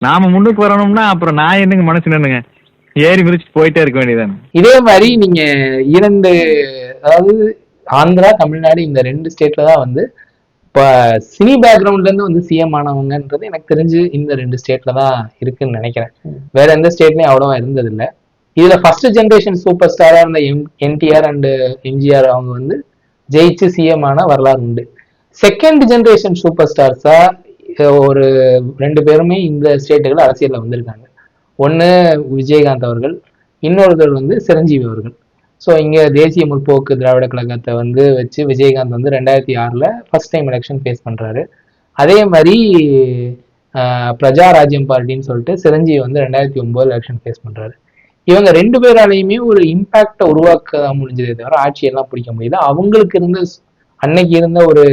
நாம முன்னுக்கு வரணும்னா அப்புறம் நான் என்னங்க மனசு நின்னுங்க ஏறி மிதிச்சுட்டு போயிட்டே இருக்க வேண்டியதானே. இதே மாதிரி நீங்க இரண்டு, அதாவது ஆந்திரா தமிழ்நாடு இந்த 2 ஸ்டேட்ல தான் வந்து இப்ப சினி பேக்ரவுண்ட்ல இருந்து வந்து சிஎம் ஆனவங்கன்றது எனக்கு தெரிஞ்சு இந்த 2 ஸ்டேட்ல தான் இருக்குன்னு நினைக்கிறேன். வேற எந்த ஸ்டேட்லயும் அவ்வளவா இருந்தது இல்லை. இதுல ஃபர்ஸ்ட் ஜெனரேஷன் சூப்பர் ஸ்டாரா இருந்த என்டிஆர் அண்ட் எம்ஜிஆர் அவங்க வந்து ஜெயிச்சு சிஎம் ஆன வரலாறு உண்டு. செகண்ட் ஜெனரேஷன் சூப்பர் ஸ்டார்ஸா ஒரு 2 பேருமே இந்த ஸ்டேட்டுகள் அரசியல்ல வந்திருக்காங்க. ஒண்ணு விஜயகாந்த் அவர்கள், இன்னொருத்தர் வந்து சிரஞ்சீவி அவர்கள். ஸோ இங்க தேசிய முற்போக்கு திராவிட கழகத்தை வந்து வச்சு விஜயகாந்த் வந்து 2006 ஃபர்ஸ்ட் டைம் எலெக்ஷன் ஃபேஸ் பண்றாரு. அதே மாதிரி பிரஜா ராஜ்யம் பார்ட்டின்னு சொல்லிட்டு சிரஞ்சீவி வந்து 2009 எலெக்ஷன் ஃபேஸ் பண்றாரு. இவங்க 2 பேராலையுமே ஒரு இம்பாக்டை உருவாக்க முடிஞ்சதே தவிர ஆட்சியெல்லாம் பிடிக்க முடியல. அவங்களுக்கு இருந்த அன்னைக்கு இருந்த ஒரு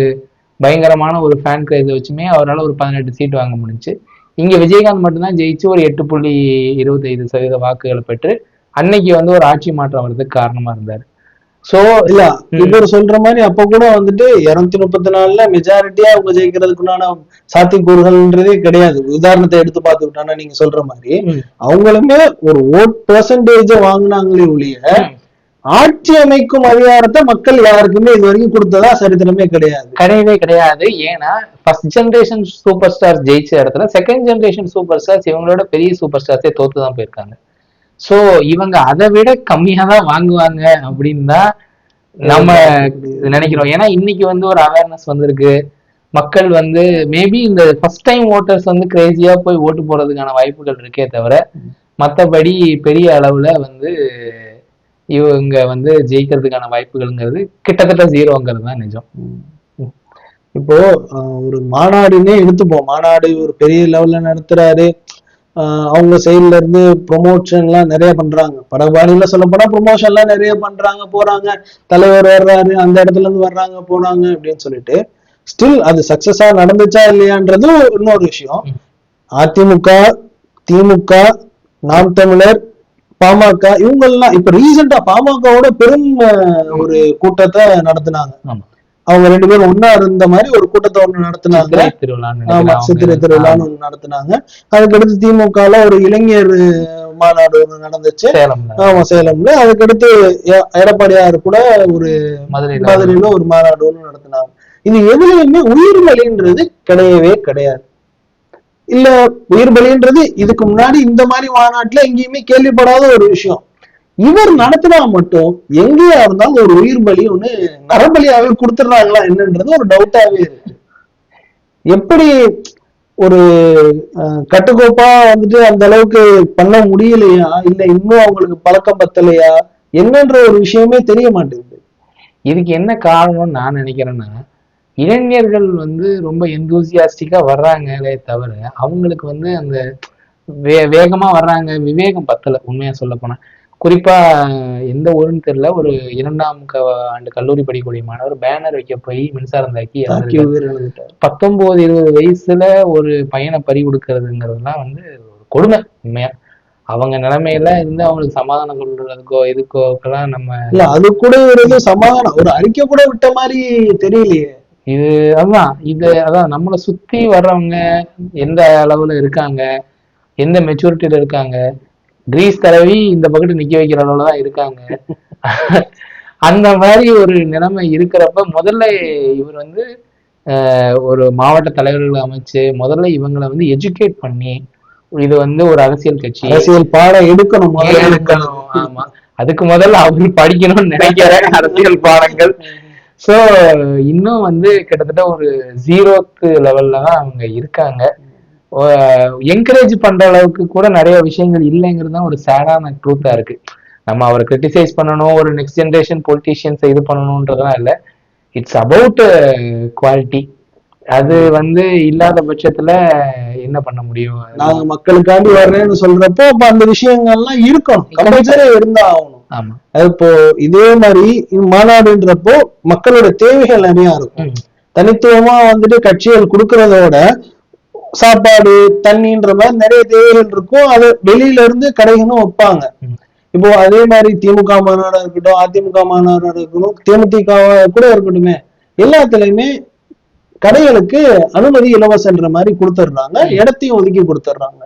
பயங்கரமான ஒரு ஃபேன் கிரேஸை வச்சுமே அவரால் ஒரு 18 சீட் வாங்க முடிஞ்சு. இங்க விஜயகாந்த் மட்டும்தான் ஜெயிச்சு ஒரு 8.25% வாக்குகளை பெற்று அன்னைக்கு வந்து ஒரு ஆட்சி மாற்றம் வர்றதுக்கு காரணமா இருந்தாரு. சோ இல்ல இவர் சொல்ற மாதிரி அப்ப கூட வந்துட்டு 234 மெஜாரிட்டியா அவங்க ஜெயிக்கிறதுக்குண்டான சாத்தியக்கூறுகள்ன்றதே கிடையாது. உதாரணத்தை எடுத்து பார்த்துக்கிட்டோம்னா நீங்க சொல்ற மாதிரி அவங்களுமே ஒரு ஓட் பெர்சன்டேஜ வாங்கினாங்களே ஒழிய ஆட்சி அமைக்கும் அதிகாரத்தை மக்கள் யாருக்குமே இது வரைக்கும் கொடுத்ததா சரித்திரமே கிடையவே கிடையாது. ஏன்னா ஃபர்ஸ்ட் ஜெனரேஷன் சூப்பர் ஸ்டார்ஸ் ஜெயிச்ச இடத்துல செகண்ட் ஜெனரேஷன் சூப்பர் ஸ்டார்ஸ் இவங்களோட பெரிய சூப்பர் ஸ்டார்ஸே தோத்துதான் போயிருக்காங்க. சோ இவங்க அதை விட கம்மியா தான் வாங்குவாங்க அப்படின்னு தான் நம்ம நினைக்கிறோம். ஏன்னா இன்னைக்கு வந்து ஒரு அவேர்னஸ் வந்திருக்கு. மக்கள் வந்து மேபி இந்த ஃபர்ஸ்ட் டைம் ஓட்டர்ஸ் வந்து கிரேசியா போய் ஓட்டு போறதுக்கான வாய்ப்புகள் இருக்கே தவிர மற்றபடி பெரிய அளவுல வந்து இவங்க வந்து ஜெயிக்கிறதுக்கான வாய்ப்புகள்ங்கிறது கிட்டத்தட்ட 0ங்கிறது தான் நிஜம். இப்போ ஒரு மாநாடுன்னே எடுத்துப்போம். மாநாடு ஒரு பெரிய லெவல்ல நடத்துறாரு. அவங்க சைட்ல இருந்து ப்ரொமோஷன் எல்லாம் நிறைய பண்றாங்க. படபாடியில சொல்ல போனா ப்ரொமோஷன் எல்லாம் நிறைய பண்றாங்க, போறாங்க, தலைவர் வர்றாரு, அந்த இடத்துல இருந்து வர்றாங்க போறாங்க அப்படின்னு சொல்லிட்டு ஸ்டில் அது சக்சஸா நடந்துச்சா இல்லையான்றது இன்னொரு விஷயம். அதிமுக, திமுக, நாம் தமிழர், பாமக இவங்கெல்லாம் இப்ப ரீசெண்டா பாமகவோட பெரும் ஒரு கூட்டத்தை நடத்தினாங்க. அவங்க 2 பேரும் ஒன்னா இருந்த மாதிரி ஒரு கூட்டத்தை ஒண்ணு நடத்தினாங்க. சித்திரை திருவிழான்னு ஒண்ணு நடத்தினாங்க. அதுக்கடுத்து திமுகல ஒரு இளைஞர் மாநாடு ஒண்ணு நடந்துச்சு. ஆமா, சேலம்ல. அதுக்கடுத்து எடப்பாடியார் கூட ஒரு மதுரையில ஒரு மாநாடு ஒண்ணு நடத்தினாங்க. இது எதுலையுமே உயிர் பலின்றது கிடையவே கிடையாது. இல்ல உயிர் பலின்றது இதுக்கு முன்னாடி இந்த மாதிரி மாநாட்டுல எங்கேயுமே கேள்விப்படாத ஒரு விஷயம். இவர் நடத்தினா மட்டும் எங்கேயா இருந்தாலும் ஒரு உயிர் பலி ஒண்ணு நரபலியாவே கொடுத்துடுறாங்களா என்னன்றது ஒரு டவுட்டாவே இருக்கு. எப்படி ஒரு கட்டுக்கோப்பா வந்துட்டு அந்த அளவுக்கு பண்ண முடியலையா, இல்ல இன்னும் அவங்களுக்கு பழக்கம் பத்தலையா என்னன்ற ஒரு விஷயமே தெரிய மாட்டேங்குது. இதுக்கு என்ன காரணம்னு நான் நினைக்கிறேன்னா, இளைஞர்கள் வந்து ரொம்ப எந்தூசியாஸ்டிக்கா வர்றாங்களே தவிர அவங்களுக்கு வந்து அந்த வேகமா வர்றாங்க, விவேகம் பத்தல. உண்மையா சொல்ல போனா குறிப்பா எந்த ஊருன்னு தெரியல, ஒரு 2ஆம் ஆண்டு கல்லூரி படிக்கக்கூடிய மாணவர் பேனர் வைக்க போய் மின்சாரம் தாக்கி 19-20 வயசுல ஒரு பையனை பறி கொடுக்கறதுங்கிறதுலாம் வந்து ஒரு கொடுமை. உண்மையா அவங்க நிலைமையில இருந்து அவங்களுக்கு சமாதானம் கொள்றதுக்கோ இதுக்கோக்கெல்லாம் நம்ம அது கூட ஒரு சமாதானம் ஒரு அறிக்கை கூட விட்ட மாதிரி தெரியலையே. இது அதான் நம்மளை சுத்தி வர்றவங்க எந்த அளவுல இருக்காங்க, எந்த மெச்சூரிட்டியில இருக்காங்க, கிரீஸ் தடவி இந்த பக்கத்து நிக்க வைக்கிற அளவுல தான் இருக்காங்க. அந்த மாதிரி ஒரு நிலைமை இருக்கிறப்ப முதல்ல இவர் வந்து ஒரு மாவட்ட தலைவர்களை அமைச்சு முதல்ல இவங்களை வந்து எஜுகேட் பண்ணி இது வந்து ஒரு அரசியல் கட்சி, அரசியல் பாடம் எடுக்கணும். ஆமா, அதுக்கு முதல்ல அவங்க படிக்கணும்னு நினைக்கிற அரசியல் பாடங்கள். சோ இன்னும் வந்து கிட்டத்தட்ட ஒரு 0th லெவல்ல தான் அவங்க இருக்காங்க. என்கரேஜ் பண்ற அளவுக்கு கூட நிறைய விஷயங்கள் இல்லைங்கிறது தான் ஒரு சேடான ட்ரூத்தா இருக்கு. நம்ம அவரை கிரிட்டிசைஸ் பண்ணணும், ஒரு நெக்ஸ்ட் ஜெனரேஷன் பொலிட்டீஷியன்ஸ் இது பண்ணணும்ன்றதுலாம் இல்லை. It's about quality. அது வந்து இல்லாத பட்சத்துல என்ன பண்ண முடியும்? நாங்க மக்களுக்காண்டி வர்றேன்னு சொல்றப்போ அப்ப அந்த விஷயங்கள்லாம் இருக்கணும், கம்பல்சரி இருந்தா ஆகணும். ஆமா, இப்போ இதே மாதிரி மாநாடுன்றப்போ மக்களோட தேவைகள் நிறைய இருக்கும். தனித்துவமா வந்துட்டு கட்சிகள் கொடுக்கறதோட சாப்பாடு தண்ணின்ற மாதிரி நிறைய தேவைகள் இருக்கும். அது வெளியில இருந்து கடைகளும் வைப்பாங்க. இப்போ அதே மாதிரி திமுக மாநாடா இருக்கட்டும், அதிமுக மாநாடா இருக்கட்டும், தேமுதிக கூட இருக்கட்டுமே, எல்லாத்துலயுமே கடைகளுக்கு அனுமதி இலவசன்ற மாதிரி கொடுத்துடுறாங்க, இடத்தையும் ஒதுக்கி கொடுத்துடுறாங்க.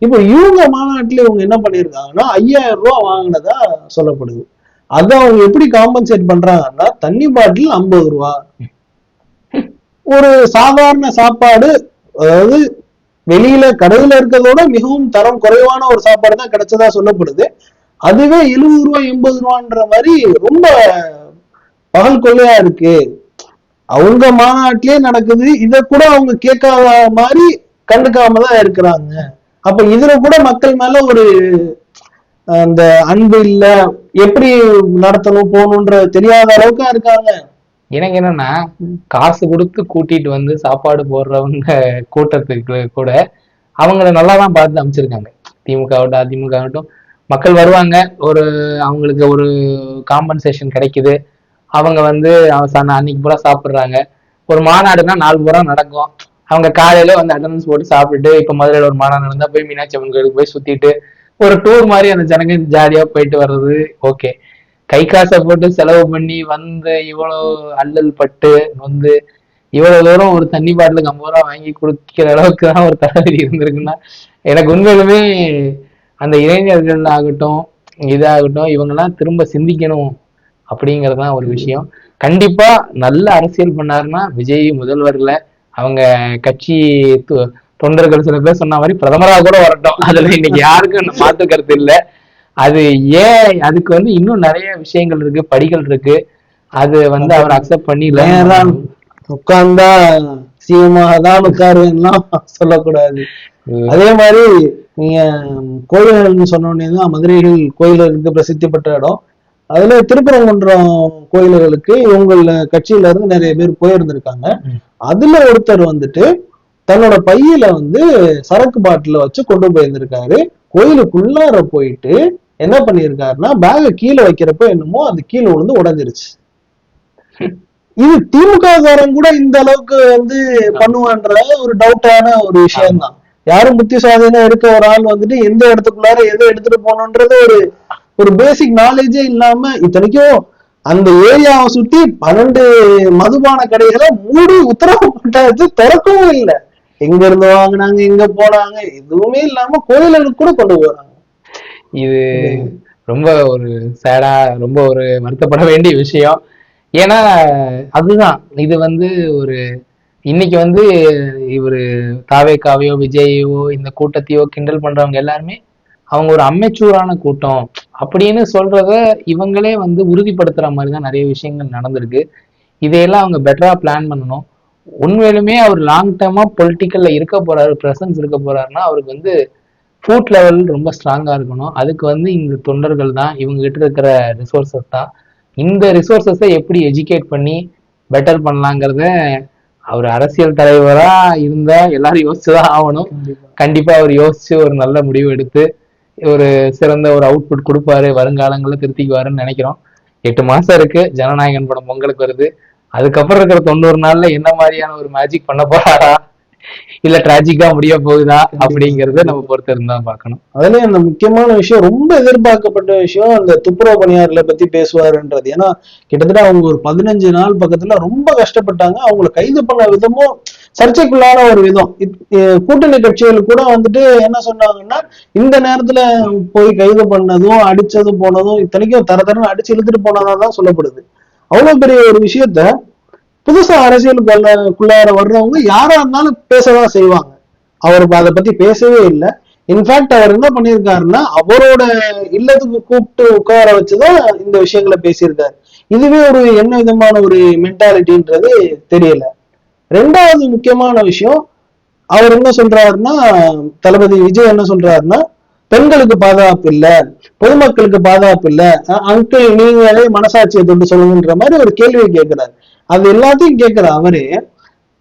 இப்போ இவங்க மாநாட்டுல இவங்க என்ன பண்ணிருக்காங்கன்னா 5000 ரூபாய் வாங்கினதா சொல்லப்படுது. அதை அவங்க எப்படி காம்பன்சேட் பண்றாங்கன்னா, தண்ணி பாட்டில் 50 ரூபா, ஒரு சாதாரண சாப்பாடு, அதாவது வெளியில கடையில இருக்கிறதோட மிகவும் தரம் குறைவான ஒரு சாப்பாடு தான் கிடைச்சதா சொல்லப்படுது. அதுவே 70 ரூபாய் 80 ரூபான்ற மாதிரி ரொம்ப பகல் கொள்ளையா இருக்கு. அவங்க மாநாட்டிலே நடக்குது, இத கூட அவங்க கேட்காத மாதிரி கண்டுக்காம தான் இருக்கிறாங்க. அப்ப இதுல கூட மக்கள் மேல ஒரு அந்த அன்பு இல்ல, எப்படி நடத்தணும் போகணுன்ற தெரியாத அளவுக்கு இருக்காங்க. எனக்கு என்னன்னா, காசு கொடுத்து கூட்டிட்டு வந்து சாப்பாடு போடுறவங்க கூட்டத்துக்கு கூட அவங்கள நல்லா தான் பார்த்து அமைச்சிருக்காங்க. திமுக ஆகட்டும் அதிமுக ஆகட்டும், மக்கள் வருவாங்க, ஒரு அவங்களுக்கு ஒரு காம்பன்சேஷன் கிடைக்குது, அவங்க வந்து அன்னைக்கு பூரா சாப்பிடுறாங்க. ஒரு மாநாடுனா 4 பூரா நடக்கும், அவங்க காலையில வந்து அட்டண்டன்ஸ் போட்டு சாப்பிட்டுட்டு, இப்ப மதுரையில ஒரு மாநாடு நடந்தா போய் மீனாட்சி அம்மன் கோயிலுக்கு போய் சுத்திட்டு ஒரு டூர் மாதிரி அந்த ஜனங்க ஜாலியா போயிட்டு வர்றது ஓகே. கை காசை போட்டு செலவு பண்ணி வந்து இவ்வளவு அல்லல் பட்டு வந்து இவ்வளவு தூரம் ஒரு தண்ணி பாட்டிலுக்கு 50 ரூபா வாங்கி குடிக்கிற அளவுக்கு தான் ஒரு தலைவலி இருந்திருக்குன்னா, எனக்கு உண்மையிலுமே அந்த இளைஞர்கள் ஆகட்டும் இதாகட்டும் இவங்கெல்லாம் திரும்ப சிந்திக்கணும் அப்படிங்கறதுதான் ஒரு விஷயம். கண்டிப்பா நல்ல அரசியல் பண்ணாருன்னா விஜய் முதல்வர்ல அவங்க கட்சி தொண்டர்கள் சில பேர் சொன்ன மாதிரி பிரதமராக கூட வரட்டும், அதுல இன்னைக்கு யாருக்கும் மாற்று கருத்து இல்லை. அது ஏன் அதுக்கு வந்து இன்னும் நிறைய விஷயங்கள் இருக்கு, படிகள் இருக்கு, அது வந்து அவர் அக்செப்ட் பண்ணிடல. உட்கார்ந்தா சிஎமாக தான் உட்காருலாம் சொல்லக்கூடாது. அதே மாதிரி நீங்க கோயில்கள்னு சொன்னோடனேதான் மதுரையில் கோயில்களுக்கு பிரசித்தி பெற்ற இடம். அதுல திருப்பரங்குன்றம் கோயில்களுக்கு இவங்கள கட்சியில இருந்து நிறைய பேர் போயிருந்திருக்காங்க. அதுல ஒருத்தர் வந்துட்டு தன்னோட பையில வந்து சரக்கு பாட்டில வச்சு கொண்டு போயிருந்திருக்காரு. கோயிலுக்குள்ளார போயிட்டு என்ன பண்ணிருக்காருன்னா, பேக கீழே வைக்கிறப்ப என்னமோ அது கீழே விழுந்து உடைஞ்சிருச்சு. இது திமுக காரன் கூட இந்த அளவுக்கு வந்து பண்ணுவான்ற ஒரு டவுட்டான ஒரு விஷயம் தான். யாரும் புத்தி சுவாதீனா இருக்க ஒரு ஆள் வந்துட்டு எந்த இடத்துக்குள்ளார எதை எடுத்துட்டு போகணுன்றது ஒரு பேசிக் நாலேஜே இல்லாம, இத்தனைக்கும் அந்த ஏரியாவை சுத்தி 12 மதுபான கடைகளை மூடி உத்தரவு போட்டாச்சு, திறக்கவும் இல்லை. எங்க இருந்து வாங்கினாங்க, எங்க போனாங்க, எதுவுமே இல்லாம கோயிலுக்கு கூட கொண்டு போறாங்க. இது ரொம்ப ஒரு சேடா, ரொம்ப ஒரு வருத்தப்பட வேண்டிய விஷயம். ஏன்னா அதுதான் இது வந்து ஒரு இன்னைக்கு வந்து இவரு தாவேக்காவையோ விஜயோ இந்த கூட்டத்தையோ கிண்டல் பண்றவங்க எல்லாருமே அவங்க ஒரு அம்மெச்சூரான கூட்டம் அப்படின்னு சொல்றத இவங்களே வந்து உறுதிப்படுத்துற மாதிரிதான் நிறைய விஷயங்கள் நடந்திருக்கு. இதையெல்லாம் அவங்க பெட்டரா பிளான் பண்ணணும். உண்மையிலுமே அவர் லாங் டேர்மா பொலிட்டிக்கல்ல இருக்க போறாரு, பிரசன்ஸ் இருக்க போறாருன்னா அவருக்கு வந்து ஃபுட் லெவல் ரொம்ப ஸ்ட்ராங்கா இருக்கணும். அதுக்கு வந்து இந்த தொண்டர்கள் தான், இவங்க கிட்ட இருக்கிற ரிசோர்சஸ் தான். இந்த ரிசோர்சஸை எப்படி எஜுகேட் பண்ணி பெட்டர் பண்ணலாங்கிறத அவர் அரசியல் தலைவரா இருந்தா எல்லாரும் யோசிச்சுதான் ஆகணும். கண்டிப்பா அவர் யோசிச்சு ஒரு நல்ல முடிவு எடுத்து ஒரு சிறந்த ஒரு அவுட்புட் கொடுப்பாரு, வருங்காலங்களில் திருத்திக்குவாருன்னு நினைக்கிறோம். 8 மாசம் இருக்கு, ஜனநாயகன் படம் பொங்கலுக்கு வருது. அதுக்கப்புறம் இருக்கிற 90 நாள்ல என்ன மாதிரியான ஒரு மேஜிக் பண்ண போறாரா, இல்ல டிராஜிக்கா முடிய போகுதா அப்படிங்கறத நம்ம பொறுத்து இருந்தா பார்க்கணும். அதுலயும் அந்த முக்கியமான விஷயம், ரொம்ப எதிர்பார்க்கப்பட்ட விஷயம், அந்த துப்புரவு பணியாளர்களை பத்தி பேசுவாருன்றது. ஏன்னா கிட்டத்தட்ட அவங்க ஒரு 15 நாள் பக்கத்துல ரொம்ப கஷ்டப்பட்டாங்க. அவங்களை கைது பண்ண விதமும் சர்ச்சைக்குள்ளான ஒரு விதம். கூட்டணி கட்சிகள் கூட வந்துட்டு என்ன சொன்னாங்கன்னா, இந்த நேரத்துல போய் கைது பண்ணதும் அடிச்சதும் போனதும் இத்தனைக்கும் தரன்னு அடிச்சு இழுத்துட்டு போனதான் சொல்லப்படுது. அவ்வளவு பெரிய ஒரு விஷயத்த புதுசா அரசியலுக்குள்ளார வர்றவங்க யாரா இருந்தாலும் பேசதான் செய்வாங்க. அவருக்கு அதை பத்தி பேசவே இல்லை. இன்ஃபேக்ட் அவர் என்ன பண்ணியிருக்காருன்னா, அவரோட இல்லத்துக்கு கூப்பிட்டு உட்கார வச்சுதான் இந்த விஷயங்களை பேசியிருக்காரு. இதுவே ஒரு என்ன விதமான ஒரு மென்டாலிட்டின்றது தெரியல. ரெண்டாவது முக்கியமான விஷயம், அவர் என்ன சொல்றாருன்னா, தளபதி விஜய் என்ன சொல்றாருன்னா, பெண்களுக்கு பாதுகாப்பு இல்ல, பொதுமக்களுக்கு பாதுகாப்பு இல்ல, அங்கிள் நீங்களே மனசாட்சியை தொட்டு சொல்லுங்கன்ற மாதிரி ஒரு கேள்வியை கேட்கிறாரு. அது எல்லாத்தையும் கேட்கிற அவரு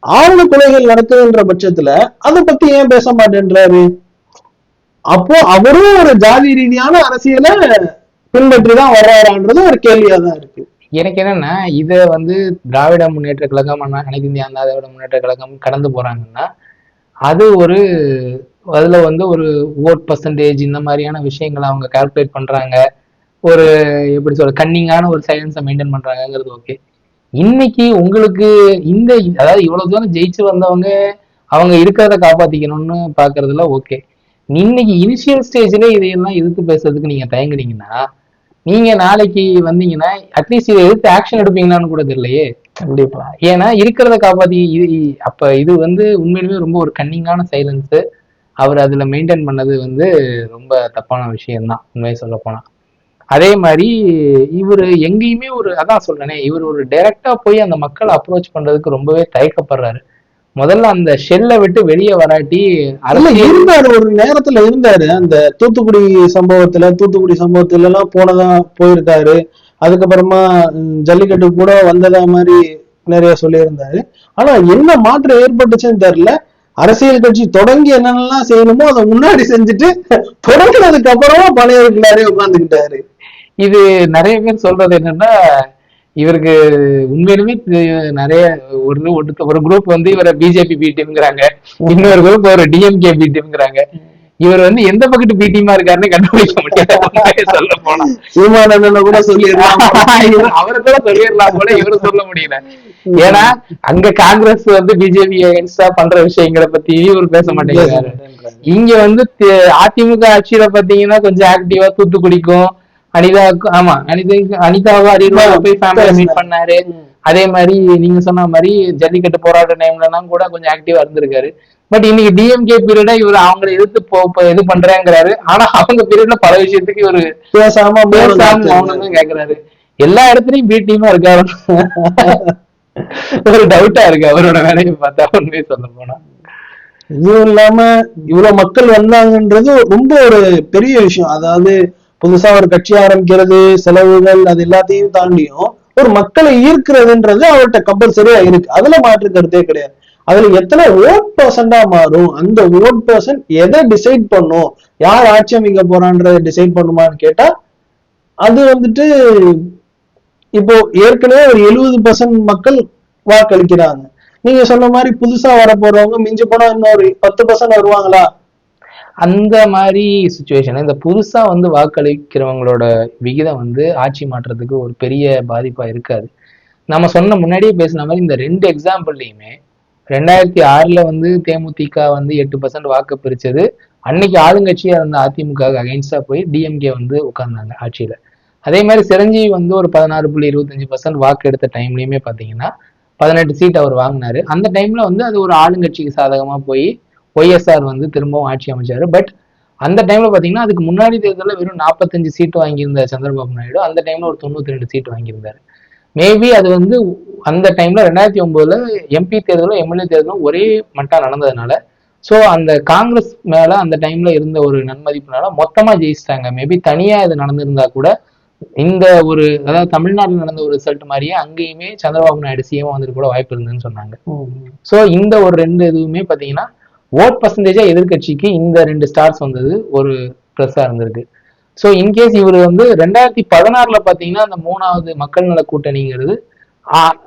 ஆழ்ந்த கொலைகள் நடக்குதுன்ற பட்சத்துல அதை பத்தி ஏன் பேச மாட்டேன்றாரு? அப்போ அவரும் ஒரு ஜாதி ரீதியான அரசியலை பின்பற்றிதான் வர்றாரான்றது ஒரு கேள்வியாதான் இருக்கு. எனக்கு என்னன்னா, இத வந்து திராவிட முன்னேற்ற கழகம், அனைத்து இந்திய அண்ணா திராவிட முன்னேற்ற கழகம் கடந்து போறாங்கன்னா அது ஒரு அதுல வந்து ஒரு ஓட் பர்சன்டேஜ் இந்த மாதிரியான விஷயங்களை அவங்க கால்குலேட் பண்றாங்க, ஒரு எப்படி சொல்ற கன்னிங்கான ஒரு சைலன்ஸை மெயின்டைன் பண்றாங்கிறது ஓகே. இன்னைக்கு உங்களுக்கு இந்த அதாவது இவ்வளவு தூரம் ஜெயிச்சு வந்தவங்க அவங்க இருக்கிறத காப்பாத்திக்கணும்னு பாக்குறதுல ஓகே. இன்னைக்கு இனிஷியல் ஸ்டேஜ்ல இதையெல்லாம் எதிர்த்து பேசுறதுக்கு நீங்க தயங்குறீங்கன்னா, நீங்க நாளைக்கு வந்தீங்கன்னா அட்லீஸ்ட் இதை எதிர்த்து ஆக்ஷன் எடுப்பீங்களான்னு கூட தெரியலையே. கண்டிப்பா. ஏன்னா இருக்கிறத காப்பாத்தி அப்ப இது வந்து உண்மையிலுமே ரொம்ப ஒரு கன்னிங்கான சைலன்ஸ். அவர் அதுல மெயின்டைன் பண்ணது வந்து ரொம்ப தப்பான விஷயம்தான் உண்மையை சொல்ல போனா. அதே மாதிரி இவர் எங்கேயுமே அதான் சொல்றேனே, இவர் ஒரு டைரக்டா போய் அந்த மக்களை அப்ரோச் பண்றதுக்கு ரொம்பவே தயக்கப்படுறாரு. முதல்ல அந்த ஷெல்லை விட்டு வெளியே வராட்டி இருந்தாரு, ஒரு நேரத்துல இருந்தாரு. அந்த தூத்துக்குடி சம்பவத்துல எல்லாம் போனதா போயிருக்காரு. அதுக்கப்புறமா ஜல்லிக்கட்டு கூட வந்ததா மாதிரி நிறைய சொல்லியிருந்தாரு. ஆனா என்ன மாற்றம் ஏற்பட்டுச்சுன்னு தெரியல. அரசியல் கட்சி தொடங்கி என்னென்னலாம் செய்யணுமோ அதை முன்னாடி செஞ்சுட்டு தொடங்கினதுக்கு அப்புறமா பழைய வீட்டுலாரே உட்கார்ந்துக்கிட்டாரு. இது நிறைய பேர் சொல்றது என்னன்னா, இவருக்கு உண்மையிலுமே நிறைய ஒரு குரூப் வந்து இவரை பிஜேபி பி டீம்ங்கிறாங்க, இன்னொரு குரூப் ஒரு டிஎம்கே பி டீம்ங்கிறாங்க. இவர் வந்து எந்த பக்கத்து பி டீமா இருக்காருன்னு கண்டுபிடிக்க முடியாது. சொல்ல போனா சீமானந்தன் கூட சொல்லிடலாம், அவரை கூட சொல்லிடலாம் போல, இவரு சொல்ல முடியல. ஏன்னா அங்க காங்கிரஸ் வந்து பிஜேபி அகேன்ஸ்டா பண்ற விஷயங்களை பத்தி இவர் பேச மாட்டேங்கிறாரு. இங்க வந்து அதிமுக ஆட்சியில பாத்தீங்கன்னா கொஞ்சம் ஆக்டிவா தூத்துக்குடிக்கும் அனிதாவும் அரியலூர் போய் ஃபேமிலியை மீட் பண்ணாரு. அதே மாதிரி நீங்க சொன்ன மாதிரி ஜல்லிக்கட்டு போராட்ட டைம்ல எல்லாம் கூட கொஞ்சம் ஆக்டிவா இருந்திருக்காரு. பட் இன்னைக்கு டிஎம்கே பீரியடா இவர் அவங்களை எதிர்த்து இது பண்றேங்கிறாரு. ஆனா அவங்க பீரியட்ல பல விஷயத்துக்கு இவரு பேசாம மௌனம் கேக்குறாரு. எல்லா இடத்துலயும் பி டீமா இருக்காரு. ஒரு டவுட்டா இருக்கு அவரோட வேலையை பார்த்தா உண்மையை சொல்ல போனா. இதுவும் இல்லாம இவ்வளவு மக்கள் வந்தாங்கன்றது ரொம்ப ஒரு பெரிய விஷயம். அதாவது புதுசா ஒரு கட்சி ஆரம்பிக்கிறது, செலவுகள், அது எல்லாத்தையும் தாண்டியும் ஒரு மக்களை ஈர்க்கிறதுன்றது அவர்கிட்ட கம்பல்சரியா இருக்கு. அதுல மாற்று கருத்தே கிடையாது. அதுல எத்தனை ஓட் பர்சன்டா மாறும், அந்த ஓட் பர்சன்ட் எதை டிசைட் பண்ணும், யார் ஆட்சி அமைக்க போறான்றதை டிசைட் பண்ணுமான்னு கேட்டா அது வந்துட்டு இப்போ ஏற்கனவே ஒரு 70% மக்கள் வாக்களிக்கிறாங்க. நீங்க சொன்ன மாதிரி புதுசா வர போறவங்க மிஞ்சி போனா இன்னொரு 10% வருவாங்களா? அந்த மாதிரி சுச்சுவேஷன் இந்த புதுசா வந்து வாக்களிக்கிறவங்களோட விகிதம் வந்து ஆட்சி மாற்றத்துக்கு ஒரு பெரிய பாதிப்பா இருக்காது. நம்ம சொன்ன முன்னாடியே பேசின மாதிரி இந்த 2 எக்ஸாம்பிள்லயுமே 2006 வந்து தேமுதிக வந்து 8% வாக்கு பிரிச்சது. அன்னைக்கு ஆளுங்கட்சியா இருந்த அதிமுக அகைன்ஸ்டா போய் டிஎம்கே வந்து உட்கார்ந்தாங்க ஆட்சியில. அதே மாதிரி சிரஞ்சீவி வந்து ஒரு 16.25% வாக்கு எடுத்த டைம்லயுமே பாத்தீங்கன்னா 18 சீட் அவர் வாங்கினாரு. அந்த டைம்ல வந்து அது ஒரு ஆளுங்கட்சிக்கு சாதகமா போய் ஒய்எஸ்ஆர் வந்து திரும்பவும் ஆட்சி அமைச்சாரு. பட் அந்த டைம்ல பாத்தீங்கன்னா அதுக்கு முன்னாடி தேர்தலில் வெறும் 45 சீட்டு வாங்கியிருந்த சந்திரபாபு நாயுடு அந்த டைம்ல ஒரு 92 சீட்டு வாங்கியிருந்தாரு. மேபி அது வந்து அந்த டைம்ல 2009 எம்பி தேர்தலும் எம்எல்ஏ தேர்தலும் ஒரே மட்டா நடந்ததுனால, ஸோ அந்த காங்கிரஸ் மேல அந்த டைம்ல இருந்த ஒரு நன்மதிப்புனால மொத்தமா ஜெயிச்சிட்டாங்க. மேபி தனியா இது நடந்திருந்தா கூட இந்த அதாவது தமிழ்நாட்டில் நடந்த ஒரு ரிசல்ட் மாதிரியே அங்கேயுமே சந்திரபாபு நாயுடு சிஎம் வந்துட்டு கூட வாய்ப்பு இருந்ததுன்னு சொன்னாங்க. ஸோ இந்த ஒரு 2 இதுவுமே பாத்தீங்கன்னா ஓட் பர்சன்டேஜா எதிர்கட்சிக்கு இந்த 2 ஸ்டார்ஸ் வந்தது ஒரு பிளஸ்ஸா இருந்திருக்கு. ஸோ இன்கேஸ் இவர் வந்து 2016 பாத்தீங்கன்னா அந்த 3வது மக்கள் நல கூட்டணிங்கிறது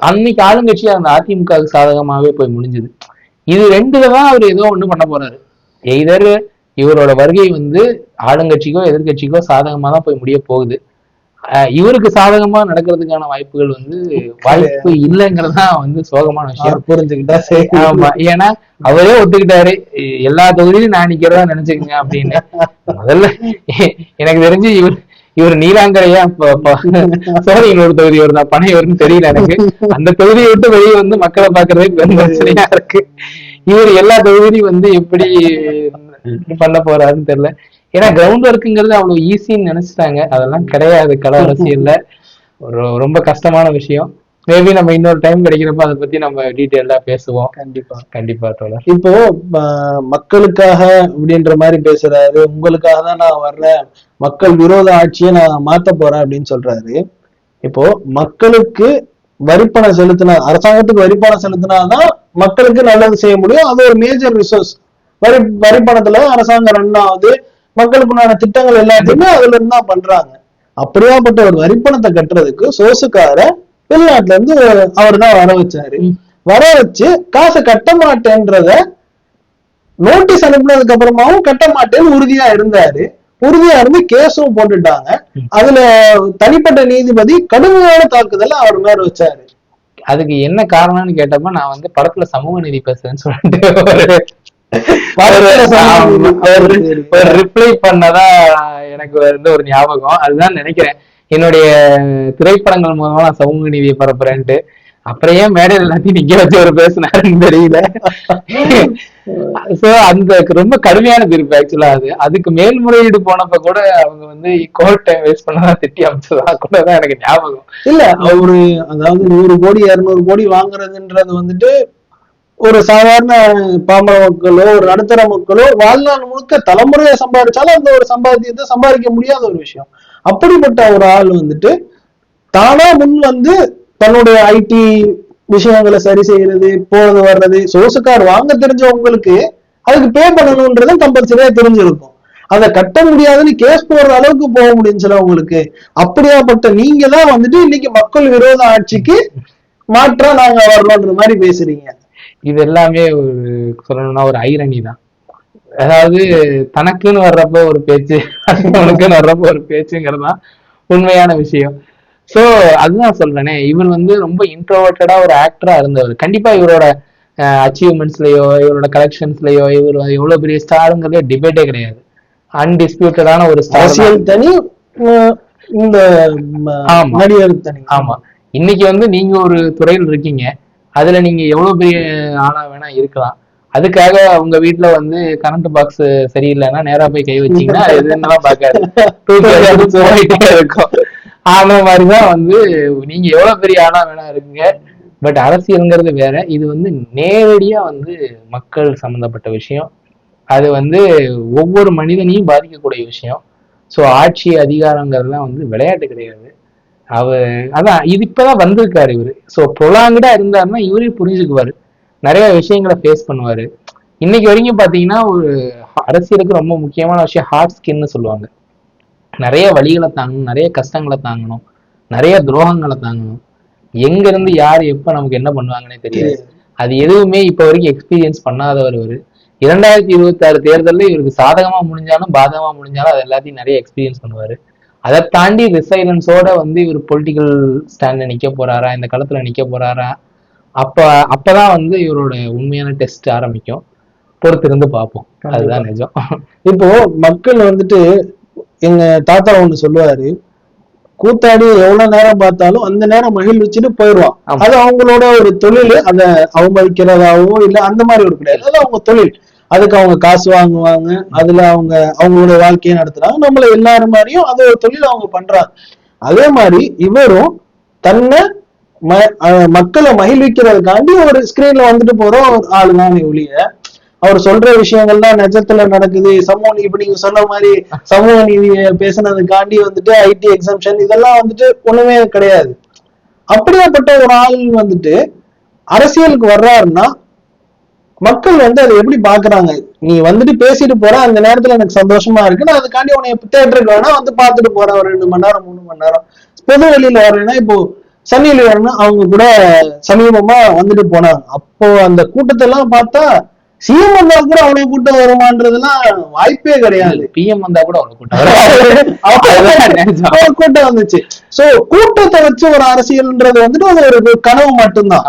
அன்னைக்கு ஆளுங்கட்சியா அந்த அதிமுக சாதகமாவே போய் முடிஞ்சது. இது 2ல தான் அவர் ஏதோ ஒண்ணு பண்ண போறாரு. எய்தர் இவரோட வருகை வந்து ஆளுங்கட்சிக்கோ எதிர்கட்சிக்கோ சாதகமா தான் போய் முடிய போகுது. இவருக்கு சாதகமா நடக்கிறதுக்கான வாய்ப்புகள் வந்து வாய்ப்பு இல்லைங்கிறதுதான் வந்து சோகமான விஷயம். புரிஞ்சுக்கிட்டா சரி. ஆமா, ஏன்னா அவரே ஒத்துக்கிட்டாரு எல்லா தொகுதியிலும் நான் நிக்கிறதா நினைச்சுக்கங்க அப்படின்னு. முதல்ல எனக்கு தெரிஞ்சு இவர் நீலாங்கரையா சோழிங்களோட தொகுதி வருதா பனையூர்னு தெரியல எனக்கு. அந்த தொகுதியை விட்டு வெளியே வந்து மக்களை பாக்குறதே பெரும் பிரச்சனையா இருக்கு. இவர் எல்லா தொகுதியிலும் வந்து எப்படி பண்ண போறாருன்னு தெரியல. ஏன்னா கிரவுண்ட் ஒர்க்குங்கிறது அவ்வளவு ஈஸின்னு நினைச்சிட்டாங்க. அதெல்லாம் கிடையாது கள அரசியல்ல. ரொம்ப கஷ்டமான விஷயம். மேபி நம்ம இன்னொரு டைம் கிடைக்கிறப்ப அதை பத்தி நம்ம டீட்டெயிலா பேசுவோம். கண்டிப்பா தோழர். இப்போ மக்களுக்காக அப்படின்ற மாதிரி பேசுறாரு. உங்களுக்காக தான் நான் வர்றேன், மக்கள் விரோத ஆட்சியை நான் மாத்த போறேன் அப்படின்னு சொல்றாரு. இப்போ மக்களுக்கு வரிப்பணம் செலுத்தினா, அரசாங்கத்துக்கு வரிப்பணம் செலுத்தினாதான் மக்களுக்கு நல்லது செய்ய முடியும். அது ஒரு மேஜர் ரிசோர்ஸ். வரிப்பணத்துல அரசாங்கம் ரன் ஆகுது, மக்களுக்குண்டான திட்டங்கள் எல்லாத்தையுமே அதுல இருந்து தான் பண்றாங்க. அப்படியாப்பட்ட ஒரு வரிப்பணத்தை கட்டுறதுக்கு சோசுக்கார வெளிநாட்டுல இருந்து அவர் தான் வர வச்சாரு. வர வச்சு காசை கட்ட மாட்டேன்றத நோட்டீஸ் அனுப்புனதுக்கு அப்புறமாவும் கட்ட மாட்டேன்னு உறுதியா இருந்தாரு. உறுதியா இருந்து கேஸும் போட்டுட்டாங்க. அதுல தனிப்பட்ட நீதிபதி கடுமையான தாக்குதல அவர் மேல வச்சாரு. அதுக்கு என்ன காரணம்னு கேட்டப்ப நான் வந்து படத்துல சமூக நீதி பேசுறேன்னு சொல்லிட்டு ஒரு ரிப்ளை பண்ணதான் எனக்கு வந்து ஒரு ஞாபகம். அதுதான் நினைக்கிறேன், என்னுடைய திரைப்படங்கள் மூலமா நான் சமூக நீதியை பரப்புறேன்ட்டு. அப்புறம் ஏன் மேடையில் எல்லாத்தையும் நிக்க வச்சு ஒரு பேசினாருன்னு தெரியல. சோ அந்த ரொம்ப கடுமையான தீர்ப்பு ஆக்சுவலா. அதுக்கு மேல்முறையீடு போனப்ப கூட அவங்க வந்து கோர்ட் டைம் வேஸ்ட் பண்ணதான் திட்டி அமைச்சதா கூட தான் எனக்கு ஞாபகம். இல்ல அவரு அதாவது 100 கோடி 200 கோடி வாங்குறதுன்றது வந்துட்டு ஒரு சாதாரண பாமர மக்களோ ஒரு நடுத்தர மக்களோ வாழ்நாள் முழுக்க தலைமுறையா சம்பாதிச்சாலும் அந்த ஒரு சம்பாத்தியத்தை சம்பாதிக்க முடியாத ஒரு விஷயம். அப்படிப்பட்ட ஒரு ஆள் வந்துட்டு தானா முன் வந்து தன்னுடைய ஐடி விஷயங்களை சரி செய்யறது, போறது வர்றது, சோர்ஸ் கார்டு வாங்க தெரிஞ்சவங்களுக்கு அதுக்கு பே பண்ணணும்ன்றது கம்பல்சரியா தெரிஞ்சிருக்கும். அதை கட்ட முடியாதுன்னு கேஸ் போடுற அளவுக்கு போக முடியும் சிலவங்களுக்கு. அப்படியாப்பட்ட நீங்க தான் வந்துட்டு இன்னைக்கு மக்கள் விரோத ஆட்சிக்கு மாற்றா நாங்க வரணும்ன்ற மாதிரி பேசுறீங்க. இது எல்லாமே ஒரு சொல்லணும்னா ஒரு ஐரணி தான். அதாவது தனக்குன்னு வர்றப்ப ஒரு பேச்சு, அவனுக்குன்னு வர்றப்ப ஒரு பேச்சுங்கிறது தான் உண்மையான விஷயம். சோ அதுதான் சொல்றேனே, இவர் வந்து ரொம்ப இன்ட்ரோவர்ட்டடா ஒரு ஆக்டரா இருந்தவர். கண்டிப்பா இவரோட அச்சீவ்மெண்ட்ஸ்லயோ இவரோட கலெக்ஷன்ஸ்லயோ இவர் எவ்வளவு பெரிய ஸ்டாருங்கிறதே டிபேட்டே கிடையாது. அன்டிஸ்பியூட்டடான ஒரு அரசியல் தனி, இந்த நடிகர் தனி. ஆமா, இன்னைக்கு வந்து நீங்க ஒரு துறையில் இருக்கீங்க, அதுல நீங்க எவ்வளவு பெரிய ஆளா வேணா இருக்கலாம். அதுக்காக உங்க வீட்டுல வந்து கரண்ட் பாக்ஸ் சரியில்லைன்னா நேரா போய் கை வச்சீங்கன்னா எதுனாலும் பாக்காது, போயிட்டே இருக்கும். அந்த மாதிரிதான் வந்து நீங்க எவ்வளவு பெரிய ஆளா வேணா இருக்குங்க. பட் அரசியல்ங்கிறது வேற. இது வந்து நேரடியா வந்து மக்கள் சம்பந்தப்பட்ட விஷயம். அது வந்து ஒவ்வொரு மனிதனையும் பாதிக்கக்கூடிய விஷயம். சோ ஆட்சி அதிகாரங்கிறதுலாம் வந்து விளையாட்டு கிடையாது. அதான் இது இப்பதான் வந்திருக்காரு இவரு. சோ ப்ரொலாங்கடா இருந்தாருன்னா இவரே புரிஞ்சுக்குவாரு, நிறைய விஷயங்களை ஃபேஸ் பண்ணுவாரு. இன்னைக்கு வரைக்கும் பாத்தீங்கன்னா ஒரு அரசியலுக்கு ரொம்ப முக்கியமான விஷயம் ஹார்ட் ஸ்கின்னு சொல்லுவாங்க. நிறைய வழிகளை தாங்கணும், நிறைய கஷ்டங்களை தாங்கணும், நிறைய துரோகங்களை தாங்கணும். எங்க இருந்து யாரு எப்ப நமக்கு என்ன பண்ணுவாங்கன்னே தெரியாது. அது எதுவுமே இப்ப வரைக்கும் எக்ஸ்பீரியன்ஸ் பண்ணாதவர் இவரு. 2026 தேர்தலில் இவருக்கு சாதகமா முடிஞ்சாலும் பாதகமா முடிஞ்சாலும் அது எல்லாத்தையும் நிறைய எக்ஸ்பீரியன்ஸ் பண்ணுவாரு. அதை தாண்டி ரிசைலன்ஸோட வந்து இவர் பொலிட்டிக்கல் ஸ்டாண்ட்ல நிக்க போறாரா, இந்த களத்துல நிக்க போறாரா, அப்பதான் வந்து இவரோட உண்மையான டெஸ்ட் ஆரம்பிக்கும். பொறுத்திருந்து பார்ப்போம். அதுதான் நிஜம். இப்போ மக்கள் வந்துட்டு எங்க தாத்தா ஒண்ணு சொல்லுவாரு, கூத்தாடி எவ்வளவு நேரம் பார்த்தாலும் அந்த நேரம் மகிழ்ச்சிட்டு போயிடுவான். அது அவங்களோட ஒரு தொழில். அதை அவமதிக்கிறதாவோ இல்ல அந்த மாதிரி ஒரு கிடையாது, அது அவங்க தொழில். அதுக்கு அவங்க காசு வாங்குவாங்க, அதுல அவங்களோட வாழ்க்கையை நடத்துறாங்க. நம்மள எல்லாரும் மாதிரியும் அது ஒரு தொழில் அவங்க பண்றாங்க. அதே மாதிரி இவரும் தன்னை மக்களை மகிழ்விக்கிறதுக்காண்டி ஒரு ஸ்கிரீன்ல வந்துட்டு போற ஒரு ஆளுதான் ஒழிய, அவர் சொல்ற விஷயங்கள் தான் நிஜத்துல நடக்குது. சமூக நீதி, இப்ப நீங்க சொன்ன மாதிரி சமூக நீதியை பேசுனதுக்காண்டி வந்துட்டு ஐடி எக்ஸம்ஷன் இதெல்லாம் வந்துட்டு ஒண்ணுமே கிடையாது. அப்படியாப்பட்ட ஒரு ஆள் வந்துட்டு அரசியலுக்கு வர்றாருன்னா மக்கள் வந்து அதை எப்படி பாக்குறாங்க? நீ வந்துட்டு பேசிட்டு போற, அந்த நேரத்துல எனக்கு சந்தோஷமா இருக்கு, நான் அதுக்காண்டி உன்னை தியேட்டருக்கு வேணா வந்து பாத்துட்டு போறேன் ஒரு 2 மணி நேரம் 3 மணி நேரம். பொது வெளியில வர்றேன்னா இப்போ சன்னி லியோன்னா அவங்க கூட சமீபமா வந்துட்டு போனாங்க. அப்போ அந்த கூட்டத்தை எல்லாம் பார்த்தா சிஎம் வந்தா கூட அவ்வளவு கூட்டம் வருமானதுலாம் வாய்ப்பே கிடையாது. பிஎம் வந்தா கூட அவ்வளவு கூட்டம் வந்துச்சு. சோ கூட்டத்தை வச்சு ஒரு அரசியல்ன்றது வந்துட்டு அது ஒரு கனவு மட்டும்தான்.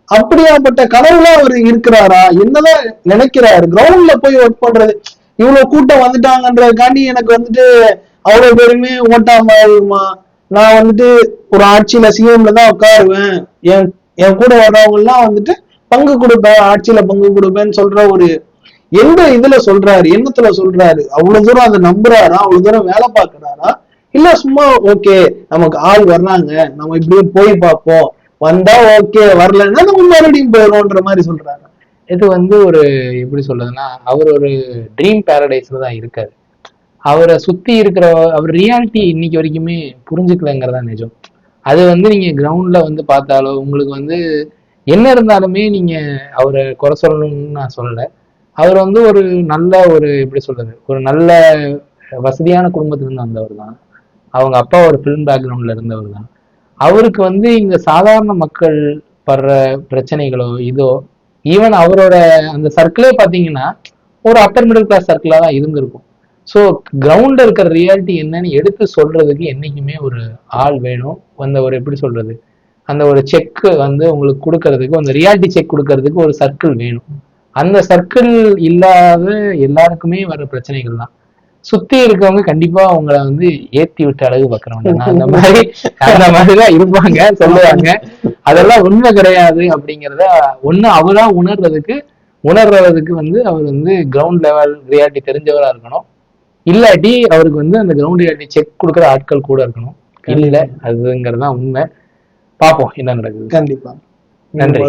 அப்படியாப்பட்ட கனவுல அவர் இருக்கிறாரா, என்னதான் நினைக்கிறாரு? கிரவுண்ட்ல போய் ஒர்க் பண்றது, இவ்வளவு கூட்டம் வந்துட்டாங்கன்றதுக்காண்டி எனக்கு வந்துட்டு அவ்வளவு பேருமே ஓட்டாம ஆகுமா, நான் வந்துட்டு ஒரு ஆட்சியில சிஎம்ல தான் உட்காருவேன், என் கூட வர்றவங்க எல்லாம் வந்துட்டு பங்கு கொடுப்பேன், ஆட்சியில பங்கு கொடுப்பேன்னு சொல்ற ஒரு எந்த இதுல சொல்றாரு, எண்ணத்துல சொல்றாரு? அவ்வளவு தூரம் அதை நம்புறாரா? அவ்வளவு தூரம் வேலை பார்க்கறாரா? இல்ல சும்மா ஓகே நமக்கு ஆள் வர்றாங்க நம்ம இப்படியே போய் பார்ப்போம், வந்தா ஓகே, வரலன்னா நம்ம மறுபடியும் போயிடும்ன்ற மாதிரி சொல்றாங்க. இது வந்து ஒரு எப்படி சொல்றதுன்னா, அவர் ஒரு ட்ரீம் பேரடைஸ்ல தான் இருக்காரு. அவரை சுத்தி இருக்கிற அவர் ரியாலிட்டி இன்னைக்கு வரைக்குமே புரிஞ்சுக்கலங்கிறதா நிஜம். அது வந்து நீங்க கிரவுண்ட்ல வந்து பார்த்தாலோ உங்களுக்கு வந்து என்ன இருந்தாலுமே நீங்க அவரை குறை சொல்லணும்னு நான் சொல்லல. அவர் வந்து ஒரு நல்ல ஒரு எப்படி சொல்றது, ஒரு நல்ல வசதியான குடும்பத்திலிருந்து வந்தவர் தான். அவங்க அப்பா ஒரு ஃபிலிம் பேக்ரவுண்ட்ல இருந்தவர் தான். அவருக்கு வந்து இங்க சாதாரண மக்கள் படுற பிரச்சனைகளோ இதோ, ஈவன் அவரோட அந்த சர்க்கிளே பாத்தீங்கன்னா ஒரு அப்பர் மிடில் கிளாஸ் சர்க்கிளா தான் இருந்திருக்கும். ஸோ கிரவுண்ட்ல இருக்கிற ரியாலிட்டி என்னன்னு எடுத்து சொல்றதுக்கு என்னைக்குமே ஒரு ஆள் வேணும். அந்த ஒரு எப்படி சொல்றது, அந்த ஒரு செக் வந்து உங்களுக்கு கொடுக்கறதுக்கு, அந்த ரியாலிட்டி செக் கொடுக்கறதுக்கு ஒரு சர்க்கிள் வேணும். அந்த சர்க்கிள் இல்லாத எல்லாருக்குமே வர பிரச்சனைகள் தான். சுத்தி இருக்கவங்க கண்டிப்பா அவங்கள வந்து ஏத்தி விட்டு அழகு பாக்குறவங்க அந்த மாதிரிதான் இருப்பாங்க, சொல்லுவாங்க. அதெல்லாம் உண்மை கிடையாது அப்படிங்கிறத ஒண்ணு அவரா உணர்றதுக்கு வந்து அவர் வந்து கிரவுண்ட் லெவல் ரியாலிட்டி தெரிஞ்சவரா இருக்கணும். இல்லாட்டி அவருக்கு வந்து அந்த கிரவுண்ட் ரியாலிட்டி செக் கொடுக்குற ஆட்கள் கூட இருக்கணும். இல்ல அதுங்கிறதுதான் உண்மை. பார்ப்போம் என்ன நடக்குது. கண்டிப்பா. நன்றி.